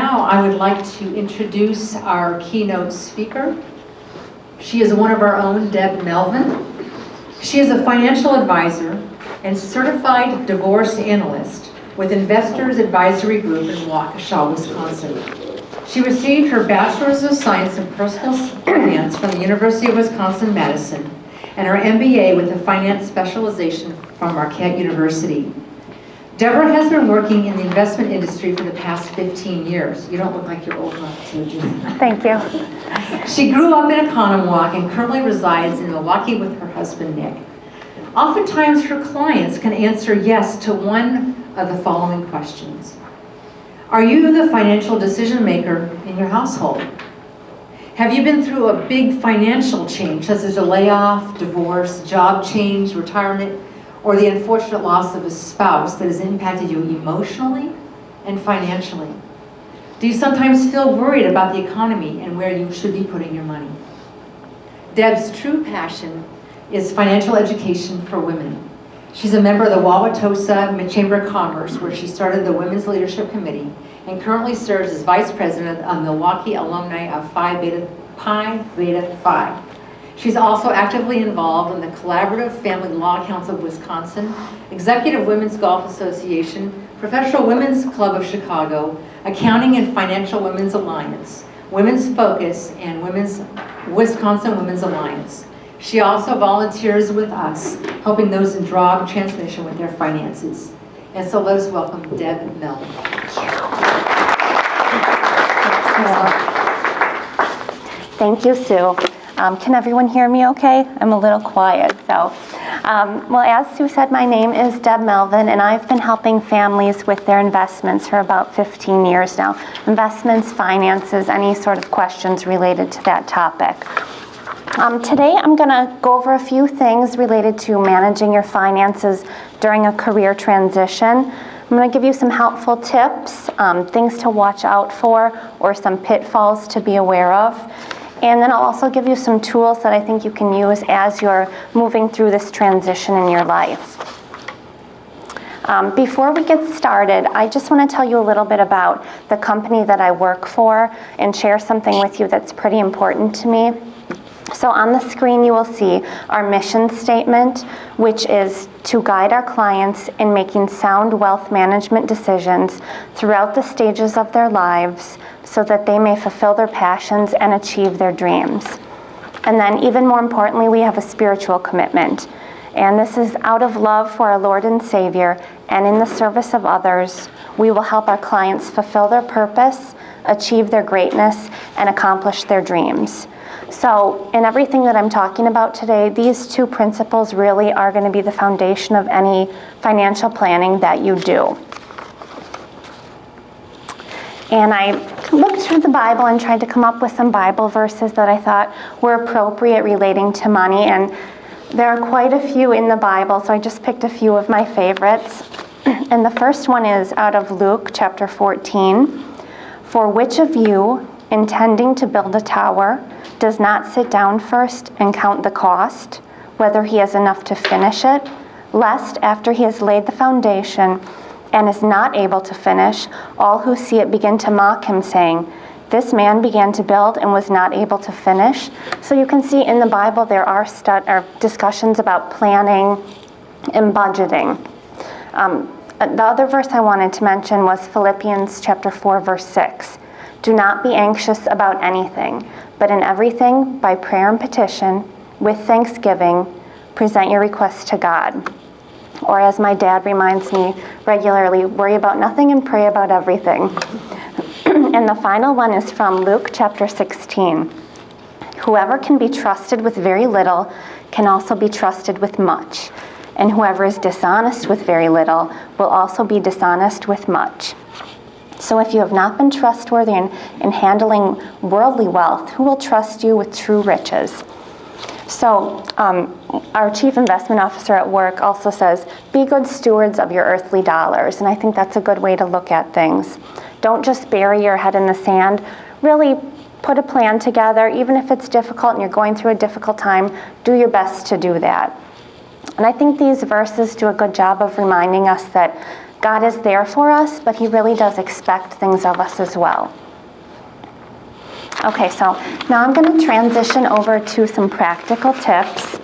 now I would like to introduce our keynote speaker. She is one of our own, Melvin. She is a financial advisor and certified divorce analyst with Investors Advisory Group in Waukesha, Wisconsin. She received her Bachelor's of Science in Personal Finance from the University of Wisconsin-Madison and her MBA with a finance specialization from Marquette University. Debra has been working in the investment industry for the past 15 years. You don't look like you're old enough to do that. Thank you. She grew up in Oconomowoc and currently resides in Milwaukee with her husband, Nick. Oftentimes, her clients can answer yes to one of the following questions. Are you the financial decision maker in your household? Have you been through a big financial change, such as a layoff, divorce, job change, retirement, or the unfortunate loss of a spouse that has impacted you emotionally and financially? Do you sometimes feel worried about the economy and where you should be putting your money? Deb's true passion is financial education for women. She's a member of the Wauwatosa Chamber of Commerce, where she started the Women's Leadership Committee and currently serves as Vice President of Milwaukee Alumni of Phi Beta Phi. She's also actively involved in the Collaborative Family Law Council of Wisconsin, Executive Women's Golf Association, Professional Women's Club of Chicago, Accounting and Financial Women's Alliance, Women's Focus, and Wisconsin Women's Alliance. She also volunteers with us, helping those in job transmission with their finances. And so let us welcome Deb Melvin. Thank you, Sue. Can everyone hear me okay? I'm a little quiet. Well, as Sue said, my name is Deb Melvin, and I've been helping families with their investments for about 15 years now. Investments, finances, any sort of questions related to that topic. Today I'm going to go over a few things related to managing your finances during a career transition. I'm going to give you some helpful tips, things to watch out for, or some pitfalls to be aware of. And then I'll also give you some tools that I think you can use as you're moving through this transition in your life. Before we get started, I just want to tell you a little bit about the company that I work for and share something with you that's pretty important to me. So on the screen you will see our mission statement, which is to guide our clients in making sound wealth management decisions throughout the stages of their lives so that they may fulfill their passions and achieve their dreams. And then even more importantly, we have a spiritual commitment. And this is out of love for our Lord and Savior, and in the service of others, we will help our clients fulfill their purpose, achieve their greatness, and accomplish their dreams. So in everything that I'm talking about today, these two principles really are going to be the foundation of any financial planning that you do. And I looked through the Bible and tried to come up with some Bible verses that I thought were appropriate relating to money. And there are quite a few in the Bible, so I just picked a few of my favorites. And the first one is out of Luke chapter 14. For which of you, intending to build a tower, does not sit down first and count the cost, whether he has enough to finish it, lest after he has laid the foundation and is not able to finish, all who see it begin to mock him, saying, this man began to build and was not able to finish. So you can see in the Bible there are discussions about planning and budgeting. The other verse I wanted to mention was Philippians chapter 4, verse 6. Do not be anxious about anything, but in everything, by prayer and petition, with thanksgiving, present your requests to God. Or as my dad reminds me regularly, worry about nothing and pray about everything. And the final one is from Luke chapter 16. Whoever can be trusted with very little can also be trusted with much. And whoever is dishonest with very little will also be dishonest with much. So if you have not been trustworthy in handling worldly wealth, who will trust you with true riches? So our chief investment officer at work also says, be good stewards of your earthly dollars. And I think that's a good way to look at things. Don't just bury your head in the sand. Really put a plan together. Even if it's difficult and you're going through a difficult time, do your best to do that. And I think these verses do a good job of reminding us that God is there for us, but He really does expect things of us as well. Okay, so now I'm going to transition over to some practical tips.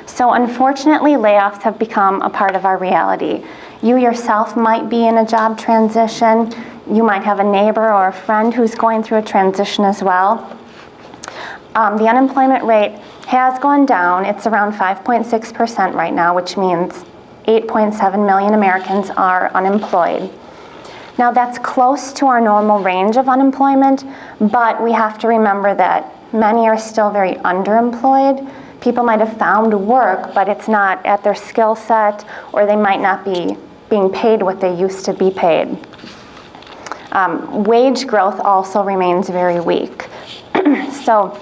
So unfortunately, layoffs have become a part of our reality. You yourself might be in a job transition. You might have a neighbor or a friend who's going through a transition as well. The unemployment rate has gone down. It's around 5.6% right now, which means 8.7 million Americans are unemployed. Now that's close to our normal range of unemployment, but we have to remember that many are still very underemployed. People might have found work, but it's not at their skill set, or they might not be being paid what they used to be paid. Wage growth also remains very weak. So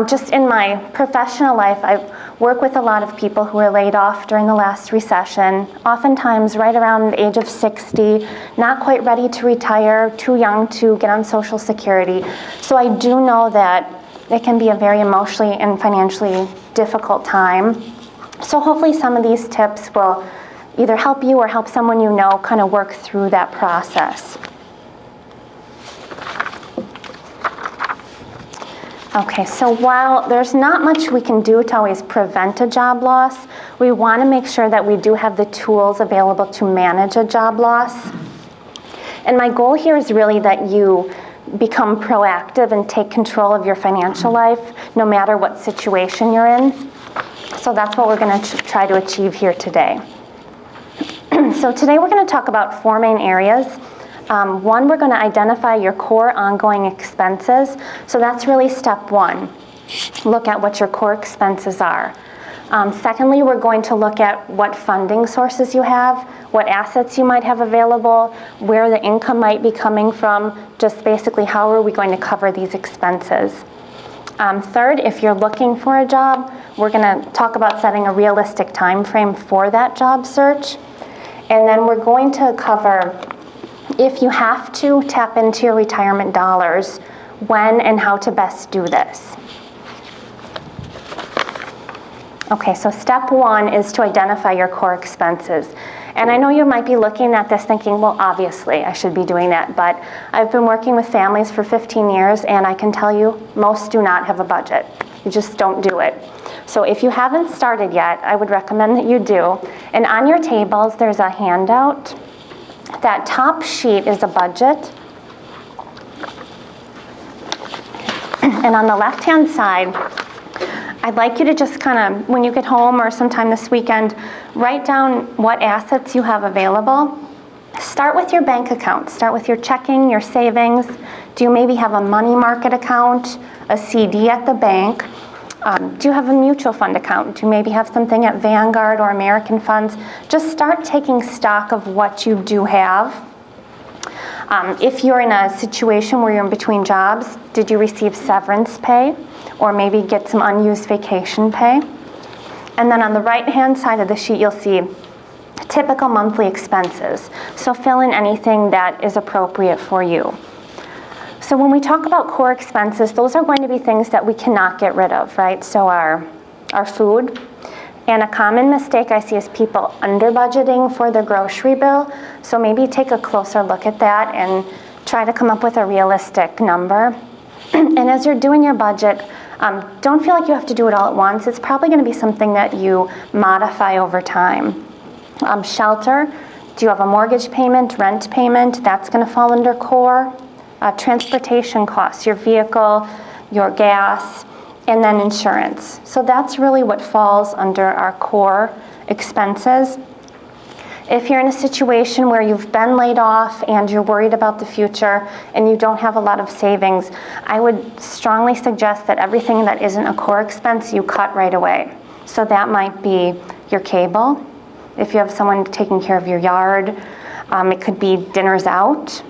just in my professional life, I work with a lot of people who were laid off during the last recession, oftentimes right around the age of 60, not quite ready to retire, too young to get on Social Security. So I do know that it can be a very emotionally and financially difficult time. So hopefully some of these tips will either help you or help someone you know kind of work through that process. Okay, so while there's not much we can do to always prevent a job loss, we want to make sure that we do have the tools available to manage a job loss. And my goal here is really that you become proactive and take control of your financial life, no matter what situation you're in. So that's what we're going to try to achieve here today. So today we're going to talk about 4 main areas. One, we're going to identify your core ongoing expenses. So that's really step 1. Look at what your core expenses are. Secondly, we're going to look at what funding sources you have, what assets you might have available, where the income might be coming from, just basically how are we going to cover these expenses. Third, if you're looking for a job, we're going to talk about setting a realistic time frame for that job search. And then we're going to cover, if you have to tap into your retirement dollars, when and how to best do this. Okay, so step 1 is to identify your core expenses. And I know you might be looking at this thinking, well, obviously I should be doing that, but I've been working with families for 15 years and I can tell you most do not have a budget. You just don't do it. So if you haven't started yet, I would recommend that you do. And on your tables, there's a handout. That top sheet is a budget. And on the left-hand side, I'd like you to just kind of, when you get home or sometime this weekend, write down what assets you have available. Start with your bank account. Start with your checking, your savings. Do you maybe have a money market account, a CD at the bank? Do you have a mutual fund account? Do you maybe have something at Vanguard or American Funds? Just start taking stock of what you do have. If you're in a situation where you're in between jobs, did you receive severance pay? Or maybe get some unused vacation pay? And then on the right-hand side of the sheet, you'll see typical monthly expenses. So fill in anything that is appropriate for you. So when we talk about core expenses, those are going to be things that we cannot get rid of, right? So our food. And a common mistake I see is people under budgeting for their grocery bill. So maybe take a closer look at that and try to come up with a realistic number. And as you're doing your budget, don't feel like you have to do it all at once. It's probably going to be something that you modify over time. Shelter, do you have a mortgage payment, rent payment? That's going to fall under core. Transportation costs, your vehicle, your gas, and then insurance. So that's really what falls under our core expenses. If you're in a situation where you've been laid off and you're worried about the future and you don't have a lot of savings, I would strongly suggest that everything that isn't a core expense you cut right away. So that might be your cable. If you have someone taking care of your yard, it could be dinners out.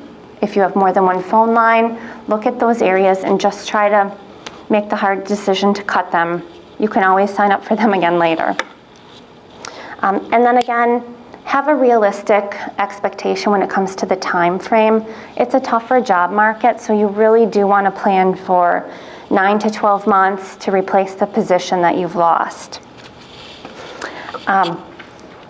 If you have more than one phone line, look at those areas and just try to make the hard decision to cut them. You can always sign up for them again later. And then again, have a realistic expectation when it comes to the time frame. It's a tougher job market, so you really do want to plan for 9 to 12 months to replace the position that you've lost.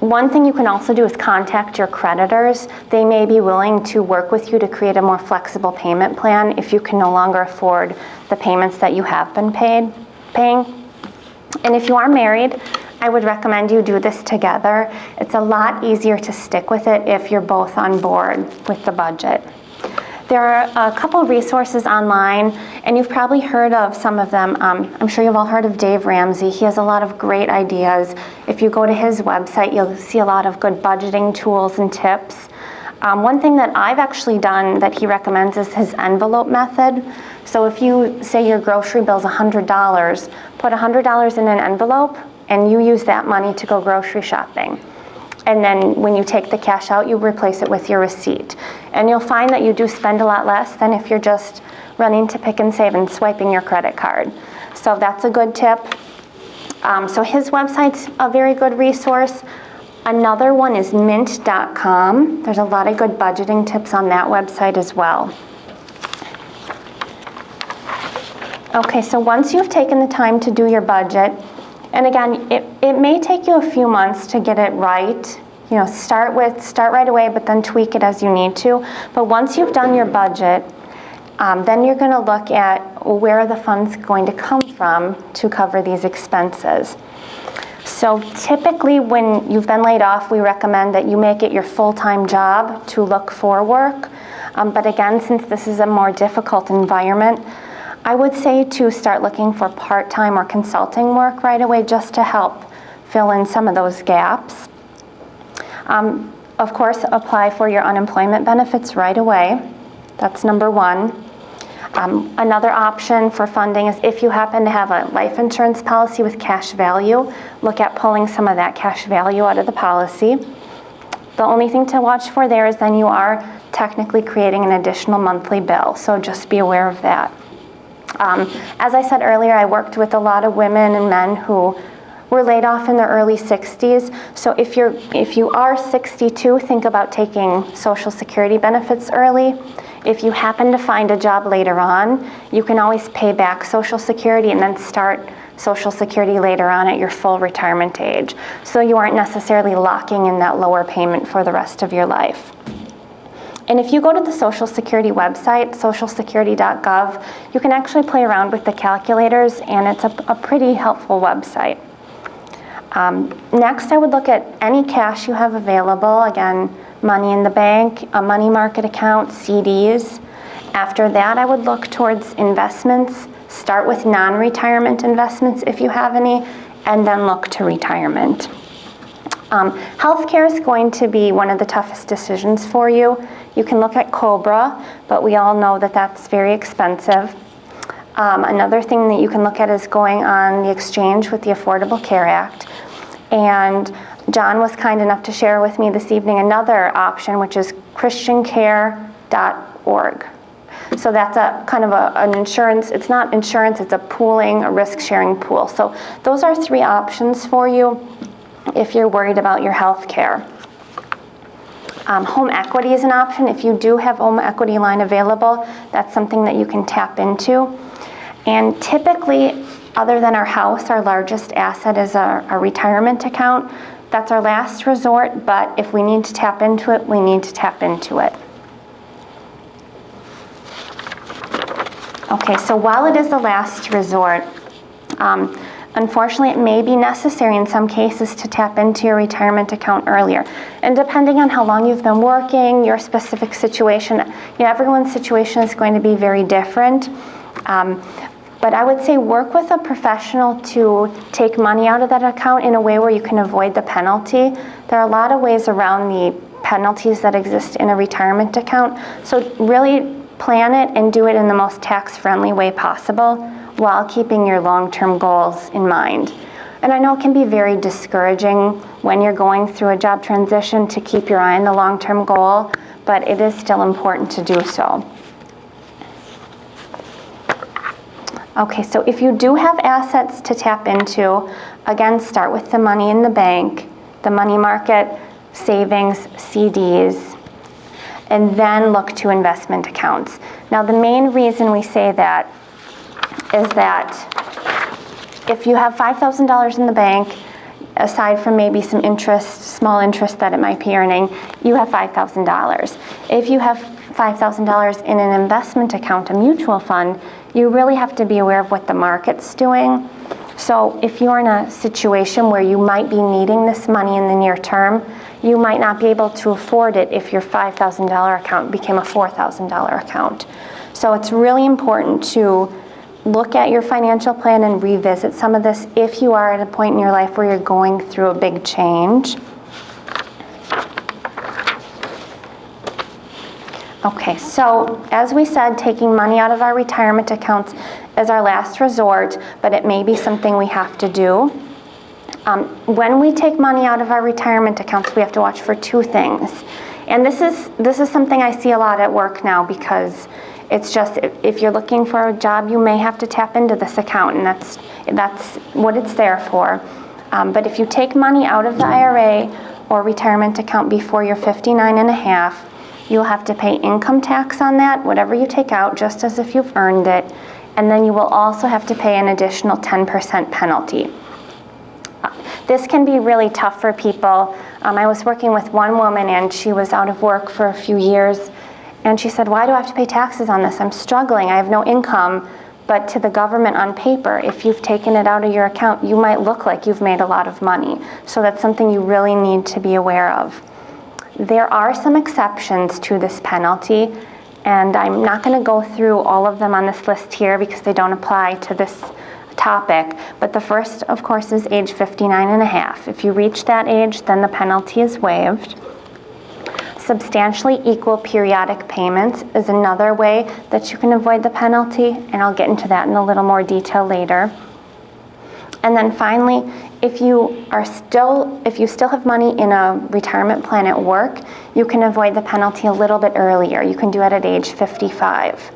One thing you can also do is contact your creditors. They may be willing to work with you to create a more flexible payment plan if you can no longer afford the payments that you have been paying. And if you are married, I would recommend you do this together. It's a lot easier to stick with it if you're both on board with the budget. There are a couple of resources online, and you've probably heard of some of them. I'm sure you've all heard of Dave Ramsey. He has a lot of great ideas. If you go to his website, you'll see a lot of good budgeting tools and tips. One thing that I've actually done that he recommends is his envelope method. So if you say your grocery bill's $100, put $100 in an envelope, and you use that money to go grocery shopping. And then when you take the cash out, you replace it with your receipt. And you'll find that you do spend a lot less than if you're just running to Pick and Save and swiping your credit card. So that's a good tip. So his website's a very good resource. Another one is mint.com. There's a lot of good budgeting tips on that website as well. Okay, so once you've taken the time to do your budget, and again, it may take you a few months to get it right. You know, start right away, but then tweak it as you need to. But once you've done your budget, then you're going to look at where are the funds going to come from to cover these expenses. So typically when you've been laid off, we recommend that you make it your full-time job to look for work. But again, since this is a more difficult environment, I would say to start looking for part-time or consulting work right away just to help fill in some of those gaps. Of course, apply for your unemployment benefits right away. That's number one. Another option for funding is if you happen to have a life insurance policy with cash value, look at pulling some of that cash value out of the policy. The only thing to watch for there is then you are technically creating an additional monthly bill, so just be aware of that. As I said earlier, I worked with a lot of women and men who were laid off in their early 60s. So if you are 62, think about taking Social Security benefits early. If you happen to find a job later on, you can always pay back Social Security and then start Social Security later on at your full retirement age. So you aren't necessarily locking in that lower payment for the rest of your life. And if you go to the Social Security website, socialsecurity.gov, you can actually play around with the calculators, and it's a pretty helpful website. Next, I would look at any cash you have available. Again, money in the bank, a money market account, CDs. After that, I would look towards investments. Start with non-retirement investments if you have any, and then look to retirement. Healthcare is going to be one of the toughest decisions for you. You can look at COBRA, but we all know that that's very expensive. Another thing that you can look at is going on the exchange with the Affordable Care Act. And John was kind enough to share with me this evening another option, which is christiancare.org. So that's a kind of an insurance, it's not insurance, it's a pooling, a risk-sharing pool. So those are three options for you if you're worried about your health care. Home equity is an option. If you do have home equity line available, that's something that you can tap into. And typically, other than our house, our largest asset is our retirement account. That's our last resort, but if we need to tap into it, we need to tap into it. Okay, so while it is the last resort, unfortunately, it may be necessary in some cases to tap into your retirement account earlier. And depending on how long you've been working, your specific situation, everyone's situation is going to be very different. But I would say work with a professional to take money out of that account in a way where you can avoid the penalty. There are a lot of ways around the penalties that exist in a retirement account. So really plan it and do it in the most tax-friendly way possible while keeping your long-term goals in mind. And I know it can be very discouraging when you're going through a job transition to keep your eye on the long-term goal, but it is still important to do so. Okay, so if you do have assets to tap into, again, start with the money in the bank, the money market, savings, CDs, and then look to investment accounts. Now, the main reason we say that is that if you have $5,000 in the bank, aside from maybe some interest, small interest that it might be earning, you have $5,000. If you have $5,000 in an investment account, a mutual fund, you really have to be aware of what the market's doing. So if you're in a situation where you might be needing this money in the near term, you might not be able to afford it if your $5,000 account became a $4,000 account. So it's really important to look at your financial plan and revisit some of this if you are at a point in your life where you're going through a big change. Okay, so as we said, taking money out of our retirement accounts is our last resort, but it may be something we have to do. When we take money out of our retirement accounts, we have to watch for two things. And this is something I see a lot at work now, because it's just, if you're looking for a job, you may have to tap into this account, and that's what it's there for. But if you take money out of the IRA or retirement account before you're 59 and a half, you'll have to pay income tax on that, whatever you take out, just as if you've earned it. And then you will also have to pay an additional 10% penalty. This can be really tough for people. I was working with one woman, and she was out of work for a few years, and she said, why do I have to pay taxes on this? I'm struggling, I have no income. But to the government on paper, if you've taken it out of your account, you might look like you've made a lot of money. So that's something you really need to be aware of. There are some exceptions to this penalty, and I'm not going to go through all of them on this list here because they don't apply to this topic. But the first, of course, is age 59 and a half. If you reach that age, then the penalty is waived. Substantially equal periodic payments is another way that you can avoid the penalty, and I'll get into that in a little more detail later. And then finally, if you still have money in a retirement plan at work, you can avoid the penalty a little bit earlier. You can do it at age 55.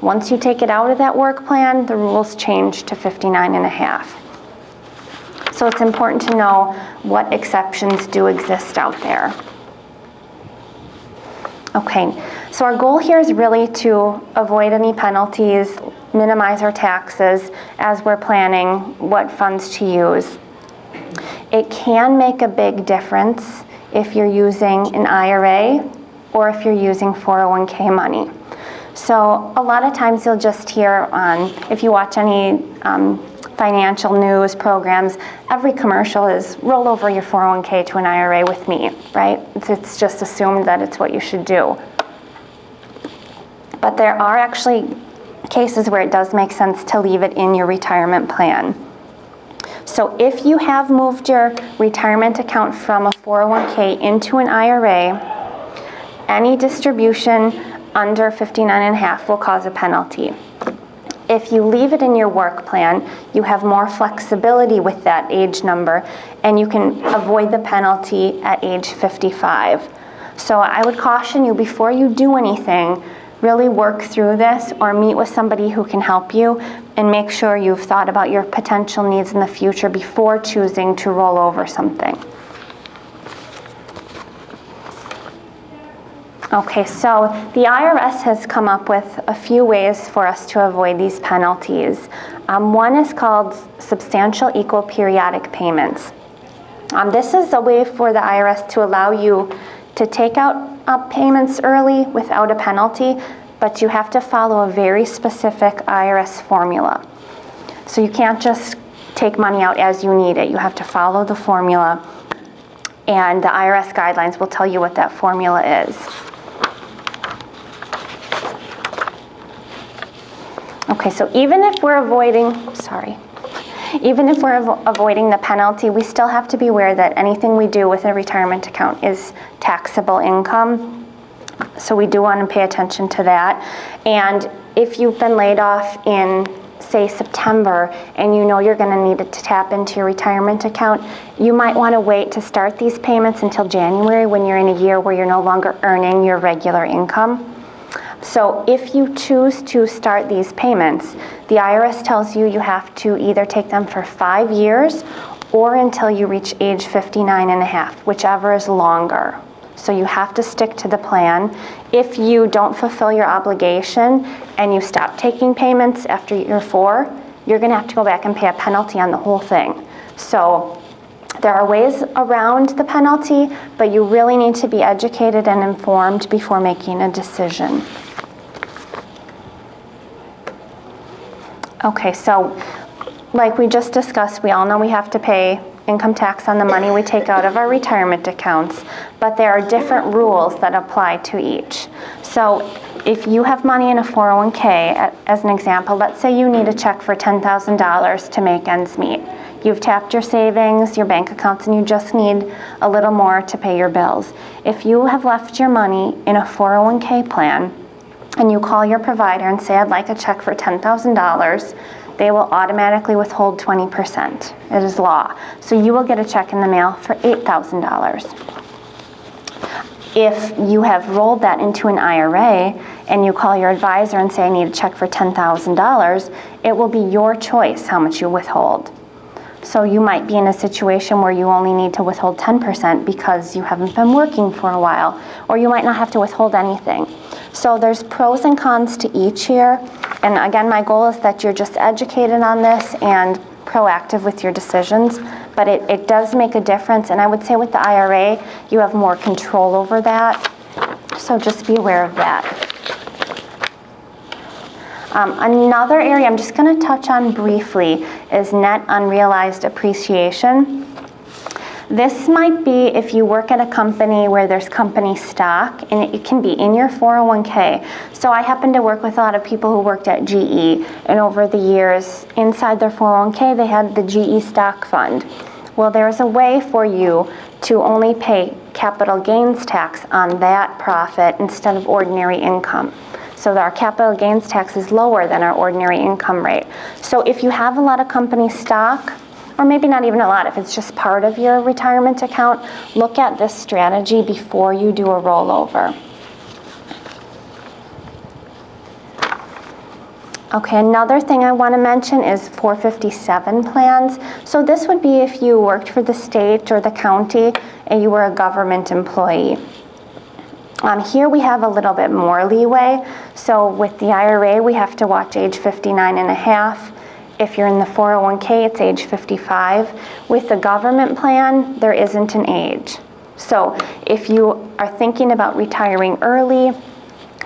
Once you take it out of that work plan, the rules change to 59 and a half. So it's important to know what exceptions do exist out there. Okay, so our goal here is really to avoid any penalties, minimize our taxes as we're planning what funds to use. It can make a big difference if you're using an IRA or if you're using 401k money. So a lot of times you'll just hear if you watch any financial news programs, every commercial is roll over your 401k to an IRA with me, right? It's just assumed that it's what you should do. But there are actually cases where it does make sense to leave it in your retirement plan. So if you have moved your retirement account from a 401k into an IRA, any distribution under 59 and a half will cause a penalty. If you leave it in your work plan, you have more flexibility with that age number, and you can avoid the penalty at age 55. So I would caution you, before you do anything, really work through this or meet with somebody who can help you, and make sure you've thought about your potential needs in the future before choosing to roll over something. Okay, so the IRS has come up with a few ways for us to avoid these penalties. One is called substantial equal periodic payments. This is a way for the IRS to allow you to take out payments early without a penalty, but you have to follow a very specific IRS formula. So you can't just take money out as you need it. You have to follow the formula, and the IRS guidelines will tell you what that formula is. Okay, so even if we're avoiding the penalty, we still have to be aware that anything we do with a retirement account is taxable income. So we do want to pay attention to that. And if you've been laid off in, say, September, and you know you're going to need it to tap into your retirement account, you might want to wait to start these payments until January, when you're in a year where you're no longer earning your regular income. So if you choose to start these payments, the IRS tells you you have to either take them for 5 years or until you reach age 59 and a half, whichever is longer. So you have to stick to the plan. If you don't fulfill your obligation and you stop taking payments after year 4, you're going to have to go back and pay a penalty on the whole thing. So There are ways around the penalty, but you really need to be educated and informed before making a decision. Okay, so like we just discussed, we all know we have to pay income tax on the money we take out of our retirement accounts, but there are different rules that apply to each. So if you have money in a 401k, as an example, let's say you need a check for $10,000 to make ends meet. You've tapped your savings, your bank accounts, and you just need a little more to pay your bills. If you have left your money in a 401k plan and you call your provider and say, I'd like a check for $10,000, they will automatically withhold 20%. It is law. So you will get a check in the mail for $8,000. If you have rolled that into an IRA and you call your advisor and say, I need a check for $10,000, it will be your choice how much you withhold. So you might be in a situation where you only need to withhold 10% because you haven't been working for a while, or you might not have to withhold anything. So there's pros and cons to each here. And again, my goal is that you're just educated on this and proactive with your decisions, but it does make a difference. And I would say with the IRA, you have more control over that. So just be aware of that. Another area I'm just going to touch on briefly is net unrealized appreciation. This might be if you work at a company where there's company stock, and it can be in your 401k. So I happen to work with a lot of people who worked at GE, and over the years, inside their 401k, they had the GE stock fund. Well, there's a way for you to only pay capital gains tax on that profit instead of ordinary income. So our capital gains tax is lower than our ordinary income rate. So if you have a lot of company stock, or maybe not even a lot, if it's just part of your retirement account, look at this strategy before you do a rollover. Okay, another thing I want to mention is 457 plans. So this would be if you worked for the state or the county and you were a government employee. Here we have a little bit more leeway. So with the IRA, we have to watch age 59 and a half. If you're in the 401k, it's age 55. With the government plan, there isn't an age. So if you are thinking about retiring early,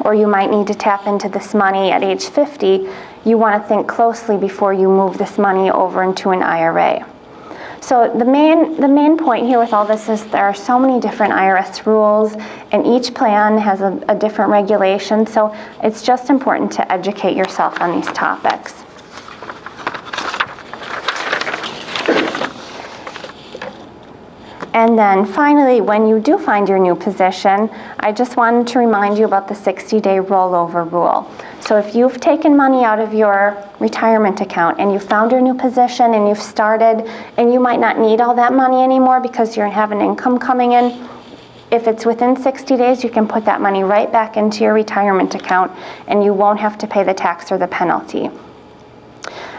or you might need to tap into this money at age 50, you want to think closely before you move this money over into an IRA. So the main point here with all this is there are so many different IRS rules, and each plan has a different regulation, so it's just important to educate yourself on these topics. And then finally, when you do find your new position, I just wanted to remind you about the 60-day rollover rule. So if you've taken money out of your retirement account and you found your new position and you've started, and you might not need all that money anymore because you have an income coming in, if it's within 60 days, you can put that money right back into your retirement account and you won't have to pay the tax or the penalty.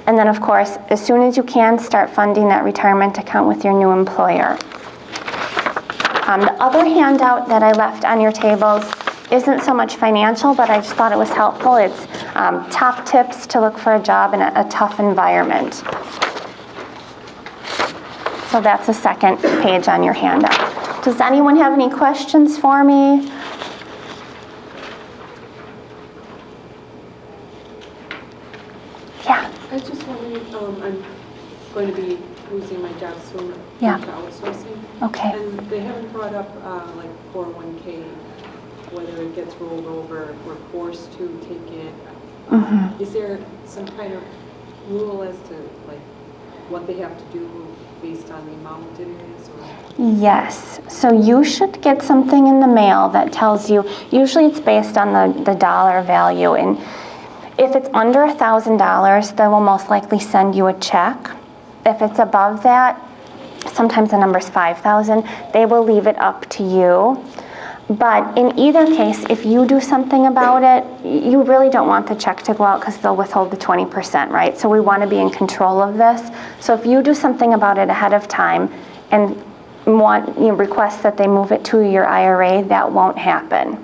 And then of course, as soon as you can, start funding that retirement account with your new employer. The other handout that I left on your tables isn't so much financial, but I just thought it was helpful. It's top tips to look for a job in a tough environment. So that's the second page on your handout. Does anyone have any questions for me? Yeah. I was just wondering, I'm going to be losing my job soon to outsourcing. Okay. And they haven't brought up like 401k, whether it gets rolled over, we're forced to take it. Is there some kind of rule as to like what they have to do based on the amount it is? Or? Yes. So you should get something in the mail that tells you, usually it's based on the dollar value, and if it's under $1,000, they will most likely send you a check. If it's above that, sometimes the number is 5,000, they will leave it up to you. But in either case, if you do something about it, you really don't want the check to go out because they'll withhold the 20%, right? So we want to be in control of this. So if you do something about it ahead of time and request that they move it to your IRA, that won't happen.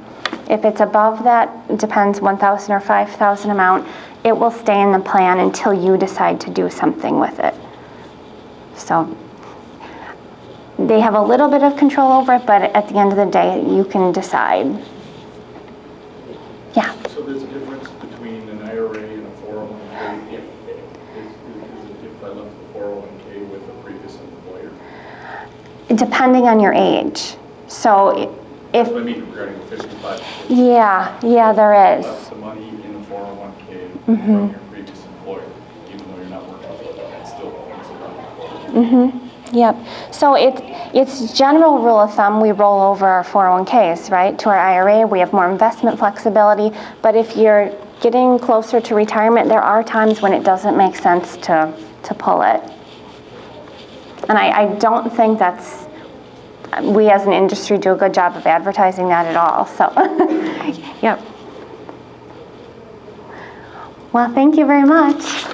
If it's above that, it depends, 1,000 or 5,000 amount, it will stay in the plan until you decide to do something with it. So they have a little bit of control over it, but at the end of the day, you can decide. Yeah. So there's a difference between an IRA and a 401k if I left the 401k with a previous employer? Depending on your age. So if, I mean, regarding the 55. yeah, there is. Left the money in the 401k Mm-hmm. from your previous employer, even though you're not working for them, it's still considered. Yep. So it's general rule of thumb, we roll over our 401ks, right, to our IRA. We have more investment flexibility. But if you're getting closer to retirement, there are times when it doesn't make sense to pull it. And I don't think that's, we as an industry do a good job of advertising that at all. So, yep. Well, thank you very much.